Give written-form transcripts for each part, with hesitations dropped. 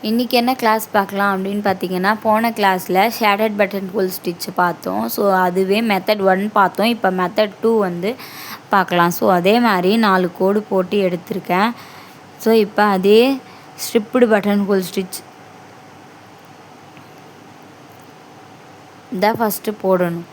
இன்றைக்கி என்ன கிளாஸ் பார்க்கலாம் அப்படின்னு பார்த்தீங்கன்னா, போன கிளாஸில் ஷேடட் பட்டன் ஹோல் ஸ்டிச் பார்த்தோம். ஸோ அதுவே மெத்தட் 1 பார்த்தோம். இப்போ மெத்தட் 2 வந்து பார்க்கலாம். ஸோ அதே மாதிரி 4 கோடு போட்டு எடுத்திருக்கேன். ஸோ இப்போ அதே ஸ்ட்ரிப்டு பட்டன் ஹோல் ஸ்டிச் தான் ஃபஸ்ட்டு போடணும்.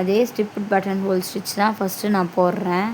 அதே ஸ்ட்ரிப்டு பட்டன் ஹோல் ஸ்டிச் தான் ஃபஸ்ட்டு நான் போடுறேன்.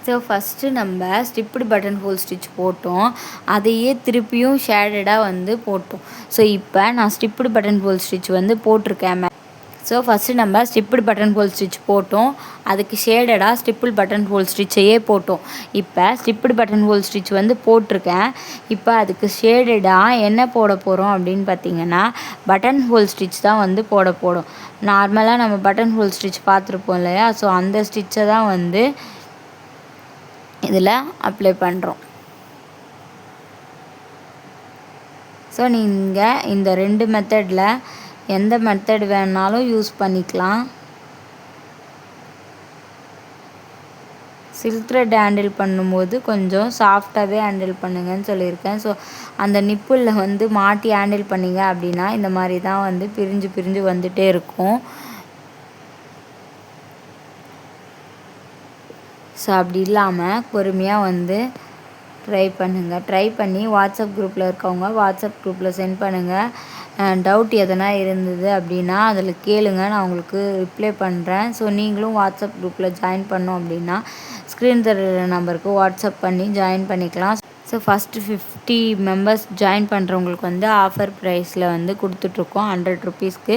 ஸோ ஃபஸ்ட்டு நம்ம ஸ்டிப்டு பட்டன் ஹோல் ஸ்டிச் போட்டோம். அதையே திருப்பியும் ஷேடடாக வந்து போட்டோம். ஸோ இப்போ நான் ஸ்டிப்டு பட்டன் ஹோல் ஸ்டிச் வந்து போட்டிருக்கேன். ஸோ ஃபஸ்ட்டு நம்ம ஸ்டிப்டு பட்டன் ஹோல் ஸ்டிச் போட்டோம். அதுக்கு ஷேடடாக ஸ்டிப்பிள் பட்டன் ஹோல் ஸ்டிச்சையே போட்டோம். இப்போ ஸ்டிப்டு பட்டன் ஹோல் ஸ்டிச் வந்து போட்டிருக்கேன். இப்போ அதுக்கு ஷேடடாக என்ன போட போகிறோம் அப்படின்னு பார்த்தீங்கன்னா, பட்டன் ஹோல் ஸ்டிச் தான் வந்து போடும். நார்மலாக நம்ம பட்டன் ஹோல் ஸ்டிச் பார்த்துருப்போம் இல்லையா? ஸோ அந்த ஸ்டிச்சை தான் வந்து இதில் அப்ளை பண்ணுறோம். ஸோ நீங்கள் இந்த 2 மெத்தடில் எந்த மெத்தட் வேணாலும் யூஸ் பண்ணிக்கலாம். சில்க் த்ரெட் ஹேண்டில் பண்ணும்போது கொஞ்சம் சாஃப்டாகவே ஹேண்டில் பண்ணுங்கன்னு சொல்லியிருக்கேன். ஸோ அந்த நிப்பிளில் வந்து மாட்டி ஹேண்டில் பண்ணிங்க அப்படின்னா இந்த மாதிரி தான் வந்து பிரிஞ்சு வந்துகிட்டே இருக்கும். ஸோ அப்படி இல்லாமல் பொறுமையாக வந்து ட்ரை பண்ணுங்கள். ட்ரை பண்ணி வாட்ஸ்அப் குரூப்பில் இருக்கவங்க வாட்ஸ்அப் குரூப்பில் சென்ட் பண்ணுங்கள். டவுட் எதனா இருந்தது அப்படின்னா அதில் கேளுங்க, நான் உங்களுக்கு ரிப்ளை பண்ணுறேன். ஸோ நீங்களும் வாட்ஸ்அப் குரூப்பில் ஜாயின் பண்ணோம் அப்படின்னா ஸ்க்ரீன் தெரிகிற நம்பருக்கு வாட்ஸ்அப் பண்ணி ஜாயின் பண்ணிக்கலாம். ஸோ ஃபஸ்ட்டு 50 மெம்பர்ஸ் ஜாயின் பண்ணுறவங்களுக்கு வந்து ஆஃபர் ப்ரைஸில் வந்து கொடுத்துட்ருக்கோம் 100 ருபீஸ்க்கு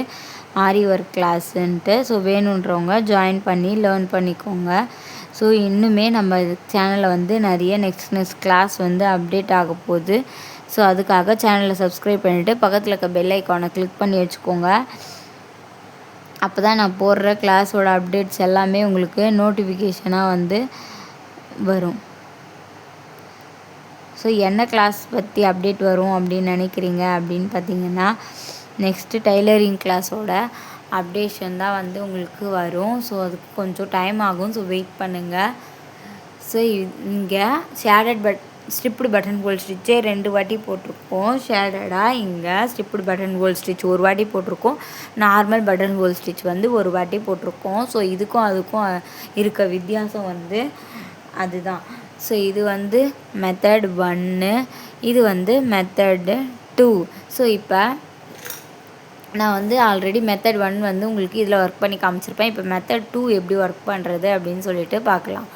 ஆரி ஒர்க் கிளாஸுன்ட்டு. ஸோ வேணுன்றவங்க ஜாயின் பண்ணி லேர்ன் பண்ணிக்கோங்க. ஸோ இன்னுமே நம்ம சேனலில் வந்து நிறைய நெக்ஸ்ட் கிளாஸ் வந்து அப்டேட் ஆக போகுது. ஸோ அதுக்காக சேனலை சப்ஸ்கிரைப் பண்ணிவிட்டு பக்கத்தில் இருக்க பெல் ஐக்கானை கிளிக் பண்ணி வச்சுக்கோங்க. அப்போ தான் நான் போடுற கிளாஸோட அப்டேட்ஸ் எல்லாமே உங்களுக்கு நோட்டிஃபிகேஷனாக வந்து வரும். ஸோ என்ன கிளாஸ் பற்றி அப்டேட் வரும் அப்படின்னு நினைக்கிறீங்க அப்படின்னு பார்த்தீங்கன்னா, நெக்ஸ்ட்டு டைலரிங் கிளாஸோட அப்டேஷன் தான் வந்து உங்களுக்கு வரும். ஸோ அதுக்கு கொஞ்சம் டைம் ஆகும். ஸோ வெயிட் பண்ணுங்கள். ஸோ இங்கே ஸ்ட்ரிப்டு பட்டன் ஹோல் ஸ்டிச்சே 2 வாட்டி போட்டிருக்கோம் ஷேடடாக. இங்கே ஸ்ட்ரிப்டு பட்டன் ஹோல் ஸ்டிச் 1 வாட்டி போட்டிருக்கோம். நார்மல் பட்டன் ஹோல் ஸ்டிச் வந்து 1 வாட்டி போட்டிருக்கோம். ஸோ இதுக்கும் அதுக்கும் இருக்க வித்தியாசம் வந்து அதுதான். ஸோ இது வந்து மெத்தட் 1, இது வந்து மெத்தடு 2. ஸோ இப்போ நான் வந்து ஆல்ரெடி மெத்தட் 1 வந்து உங்களுக்கு இதில் ஒர்க் பண்ணி காமிச்சிருப்பேன். இப்போ மெத்தட் 2 எப்படி ஒர்க் பண்ணுறது அப்படின்னு சொல்லிட்டு பார்க்கலாம்.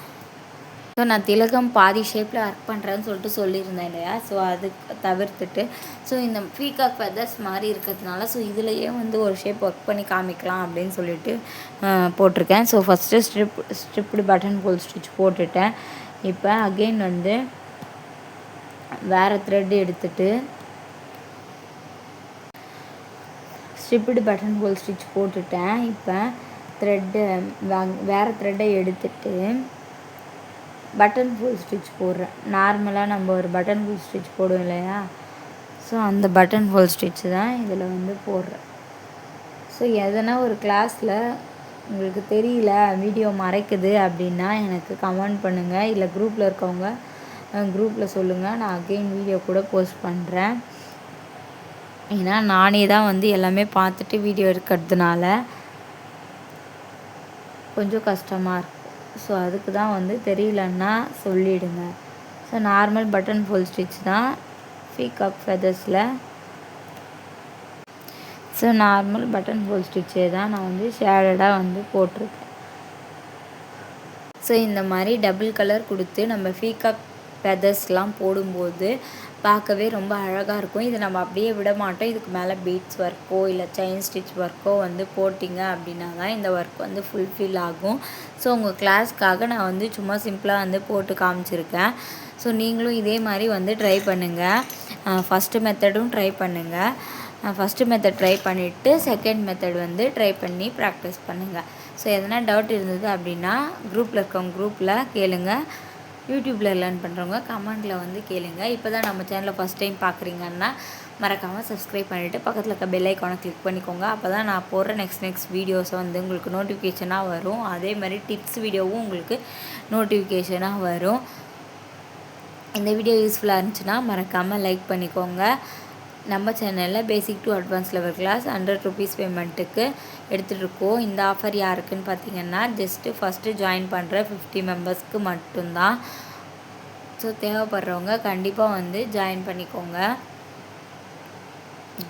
ஸோ நான் திலகம் பாதி ஷேப்பில் ஒர்க் பண்ணுறேன்னு சொல்லிட்டு சொல்லியிருந்தேன் இல்லையா? ஸோ அது தவிர்த்துட்டு ஸோ இந்த பீகாக் ஃபெதர்ஸ் மாதிரி இருக்கிறதுனால ஸோ இதுலேயே வந்து ஒரு ஷேப் ஒர்க் பண்ணி காமிக்கலாம் அப்படின்னு சொல்லிட்டு போட்டிருக்கேன். So first striped button whole stitch போட்டுட்டேன். இப்போ அகெயின் வந்து வேறு த்ரெட் எடுத்துகிட்டு ஸ்ட்ரிப்டு பட்டன் ஹோல் ஸ்டிச் போட்டுட்டேன். இப்போ த்ரெட்டு வேறு த்ரெட்டை எடுத்துகிட்டு பட்டன் ஹோல் ஸ்டிச் போடுறேன். நார்மலாக நம்ம ஒரு பட்டன் ஹோல் ஸ்டிச் போடுவோம் இல்லையா, ஸோ அந்த பட்டன் ஹோல் ஸ்டிச்சு தான் இதில் வந்து போடுறேன். ஸோ எதனா ஒரு கிளாஸில் உங்களுக்கு தெரியல, வீடியோ மறைக்குது அப்படின்னா எனக்கு கமெண்ட் பண்ணுங்கள், இல்லை குரூப்பில் இருக்கவங்க குரூப்பில் சொல்லுங்கள், நான் அகெயின் வீடியோ கூட போஸ்ட் பண்ணுறேன். ஏன்னா நானே தான் வந்து எல்லாமே பார்த்துட்டு வீடியோ எடுக்கிறதுனால கொஞ்சம் கஷ்டமாக இருக்கும். ஸோ அதுக்கு தான் வந்து தெரியலன்னா சொல்லிவிடுங்க. So normal button full stitch தான் பீகாக் ஃபெதர்ஸில். ஸோ நார்மல் பட்டன் ஹோல் ஸ்டிச்சே தான் நான் வந்து ஷேடடாக வந்து போட்டிருக்கேன். ஸோ இந்த மாதிரி டபுள் கலர் கொடுத்து நம்ம பீகாக் ஃபெதர்ஸ்லாம் போடும்போது பார்க்கவே ரொம்ப அழகாக இருக்கும். இதை நம்ம அப்படியே விட மாட்டோம். இதுக்கு மேலே பீட்ஸ் ஒர்க்கோ இல்லை செயின் ஸ்டிச் ஒர்க்கோ வந்து போட்டிங்க அப்படின்னா தான் இந்த ஒர்க் வந்து ஃபுல்ஃபில் ஆகும். ஸோ உங்கள் கிளாஸ்க்காக நான் வந்து சும்மா சிம்பிளாக வந்து போட்டு காமிச்சிருக்கேன். ஸோ நீங்களும் இதே மாதிரி வந்து ட்ரை பண்ணுங்கள். ஃபஸ்ட்டு மெத்தடும் ட்ரை பண்ணுங்கள். ஃபஸ்ட்டு மெத்தட் ட்ரை பண்ணிவிட்டு செகண்ட் மெத்தட் வந்து ட்ரை பண்ணி ப்ராக்டிஸ் பண்ணுங்கள். ஸோ எதனா டவுட் இருந்தது அப்படின்னா குரூப்பில் இருக்கவங்க குரூப்பில் கேளுங்க, யூடியூப்பில் லேர்ன் பண்ணுறவங்க கமெண்ட்டில் வந்து கேளுங்க. இப்போ தான் நம்ம சேனலை ஃபஸ்ட் டைம் பார்க்குறீங்கன்னா மறக்காமல் சப்ஸ்கிரைப் பண்ணிவிட்டு பக்கத்தில் இருக்க பெல் ஐக்கானை கிளிக் பண்ணிக்கோங்க. அப்போ தான் நான் போடுற நெக்ஸ்ட் வீடியோஸை வந்து உங்களுக்கு நோட்டிஃபிகேஷனாக வரும். அதே மாதிரி டிப்ஸ் வீடியோவும் உங்களுக்கு நோட்டிஃபிகேஷனாக வரும். இந்த வீடியோ யூஸ்ஃபுல்லாக இருந்துச்சுன்னா மறக்காமல் லைக் பண்ணிக்கோங்க. நம்ம சேனலில் basic to advance level class 100 rupees பேமெண்ட்டுக்கு எடுத்துகிட்ருக்கோம். இந்த ஆஃபர் யாருக்குன்னு பார்த்தீங்கன்னா ஜஸ்ட்டு ஃபஸ்ட்டு ஜாயின் பண்ணுற 50 மெம்பர்ஸ்க்கு மட்டும்தான். ஸோ தேவைப்படுறவங்க கண்டிப்பாக வந்து ஜாயின் பண்ணிக்கோங்க.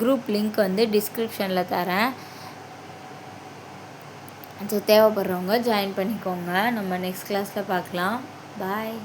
குரூப் லிங்க் வந்து டிஸ்கிரிப்ஷனில் தரேன். ஸோ தேவைப்படுறவங்க ஜாயின் பண்ணிக்கோங்க. நம்ம நெக்ஸ்ட் கிளாஸில் பார்க்கலாம். பாய்.